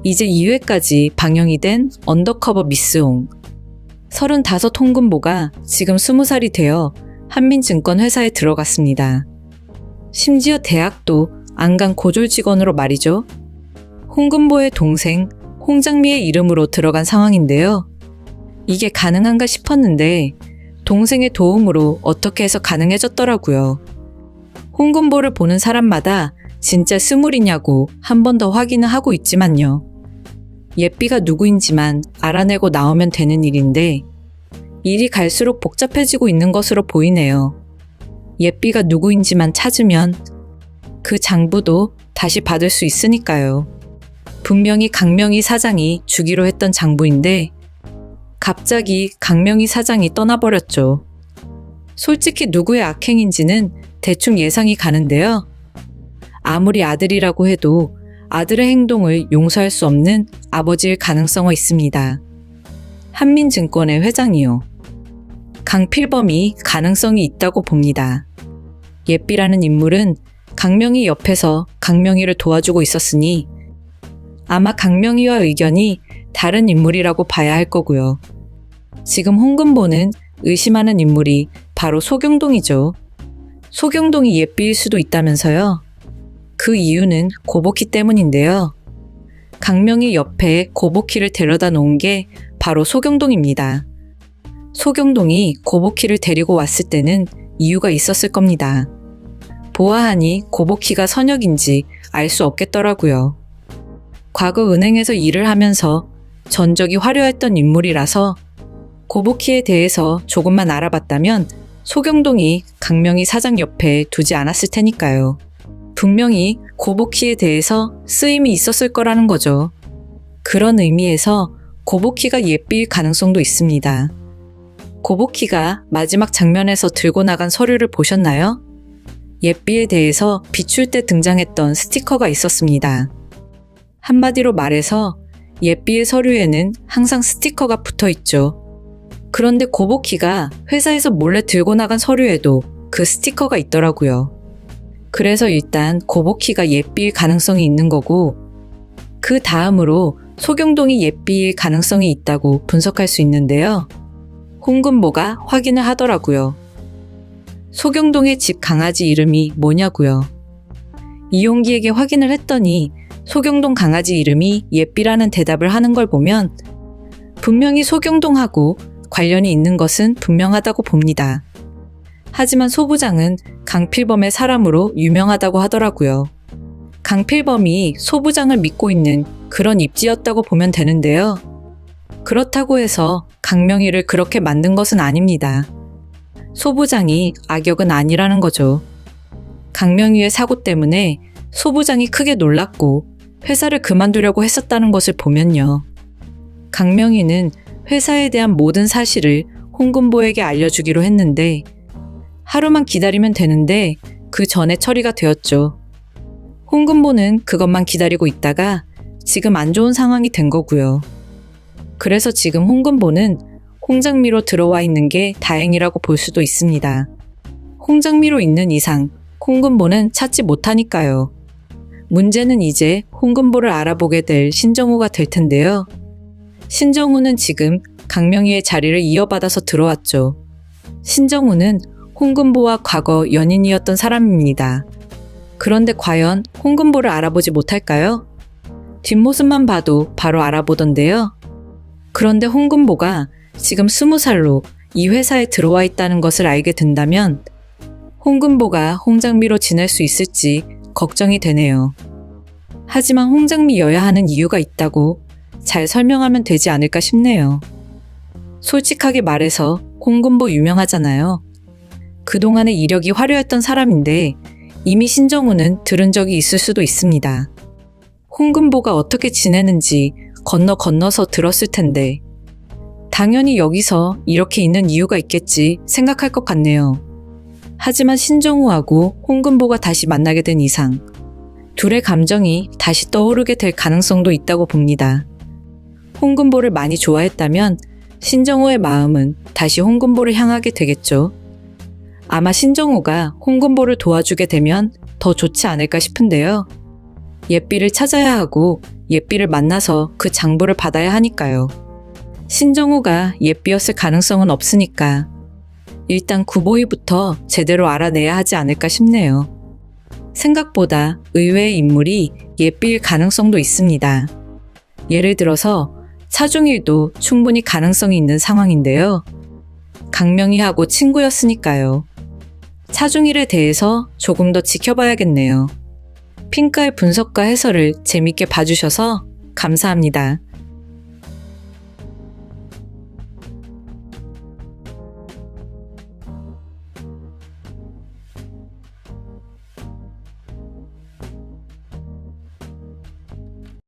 이제 2회까지 방영이 된 언더커버 미스홍. 35 홍금보가 지금 20살이 되어 한민증권 회사에 들어갔습니다. 심지어 대학도 안 간 고졸 직원으로 말이죠. 홍금보의 동생 홍장미의 이름으로 들어간 상황인데요. 이게 가능한가 싶었는데 동생의 도움으로 어떻게 해서 가능해졌더라고요. 홍금보를 보는 사람마다 진짜 스물이냐고 한 번 더 확인을 하고 있지만요. 예삐가 누구인지만 알아내고 나오면 되는 일인데 일이 갈수록 복잡해지고 있는 것으로 보이네요. 예삐가 누구인지만 찾으면 그 장부도 다시 받을 수 있으니까요. 분명히 강명희 사장이 주기로 했던 장부인데 갑자기 강명희 사장이 떠나버렸죠. 솔직히 누구의 악행인지는 대충 예상이 가는데요. 아무리 아들이라고 해도 아들의 행동을 용서할 수 없는 아버지일 가능성은 있습니다. 한민증권의 회장이요. 강필범이 가능성이 있다고 봅니다. 예삐라는 인물은 강명희 옆에서 강명희를 도와주고 있었으니 아마 강명희와 의견이 다른 인물이라고 봐야 할 거고요. 지금 홍금보는 의심하는 인물이 바로 소경동이죠. 소경동이 예삐일 수도 있다면서요. 그 이유는 고복희 때문인데요. 강명희 옆에 고복희를 데려다 놓은 게 바로 소경동입니다. 소경동이 고복희를 데리고 왔을 때는 이유가 있었을 겁니다. 보아하니 고복희가 선역인지 알 수 없겠더라고요. 과거 은행에서 일을 하면서 전적이 화려했던 인물이라서 고복희에 대해서 조금만 알아봤다면 소경동이 강명희 사장 옆에 두지 않았을 테니까요. 분명히 고복희에 대해서 쓰임이 있었을 거라는 거죠. 그런 의미에서 고복희가 예삐일 가능성도 있습니다. 고복희가 마지막 장면에서 들고 나간 서류를 보셨나요? 예삐에 대해서 비출 때 등장했던 스티커가 있었습니다. 한마디로 말해서 예삐의 서류에는 항상 스티커가 붙어 있죠. 그런데 고복희가 회사에서 몰래 들고 나간 서류에도 그 스티커가 있더라고요. 그래서 일단 고복희가 예삐일 가능성이 있는 거고 그 다음으로 소경동이 예삐일 가능성이 있다고 분석할 수 있는데요. 홍금보가 확인을 하더라고요. 소경동의 집 강아지 이름이 뭐냐고요. 이용기에게 확인을 했더니 소경동 강아지 이름이 예삐라는 대답을 하는 걸 보면 분명히 소경동하고 관련이 있는 것은 분명하다고 봅니다. 하지만 소 부장은 강필범의 사람으로 유명하다고 하더라고요. 강필범이 소 부장을 믿고 있는 그런 입지였다고 보면 되는데요. 그렇다고 해서 강명희를 그렇게 만든 것은 아닙니다. 소 부장이 악역은 아니라는 거죠. 강명희의 사고 때문에 소 부장이 크게 놀랐고 회사를 그만두려고 했었다는 것을 보면요. 강명희는 회사에 대한 모든 사실을 홍금보에게 알려주기로 했는데 하루만 기다리면 되는데 그 전에 처리가 되었죠. 홍금보는 그것만 기다리고 있다가 지금 안 좋은 상황이 된 거고요. 그래서 지금 홍금보는 홍장미로 들어와 있는 게 다행이라고 볼 수도 있습니다. 홍장미로 있는 이상 홍금보는 찾지 못하니까요. 문제는 이제 홍금보를 알아보게 될 신정우가 될 텐데요. 신정우는 지금 강명희의 자리를 이어받아서 들어왔죠. 신정우는 홍금보와 과거 연인이었던 사람입니다. 그런데 과연 홍금보를 알아보지 못할까요? 뒷모습만 봐도 바로 알아보던데요. 그런데 홍금보가 지금 20살로 이 회사에 들어와 있다는 것을 알게 된다면 홍금보가 홍장미로 지낼 수 있을지 걱정이 되네요. 하지만 홍장미여야 하는 이유가 있다고 잘 설명하면 되지 않을까 싶네요. 솔직하게 말해서 홍금보 유명하잖아요. 그동안의 이력이 화려했던 사람인데 이미 신정우는 들은 적이 있을 수도 있습니다. 홍금보가 어떻게 지내는지 건너서 들었을 텐데 당연히 여기서 이렇게 있는 이유가 있겠지 생각할 것 같네요. 하지만 신정우하고 홍금보가 다시 만나게 된 이상 둘의 감정이 다시 떠오르게 될 가능성도 있다고 봅니다. 홍금보를 많이 좋아했다면 신정우의 마음은 다시 홍금보를 향하게 되겠죠. 아마 신정우가 홍금보를 도와주게 되면 더 좋지 않을까 싶은데요. 예삐를 찾아야 하고 예삐를 만나서 그 장부를 받아야 하니까요. 신정우가 예삐였을 가능성은 없으니까 일단 구보이부터 제대로 알아내야 하지 않을까 싶네요. 생각보다 의외의 인물이 예삐일 가능성도 있습니다. 예를 들어서 차중일도 충분히 가능성이 있는 상황인데요. 강명희하고 친구였으니까요. 차중일에 대해서 조금 더 지켜봐야겠네요. 핑크의 분석과 해설을 재밌게 봐주셔서 감사합니다.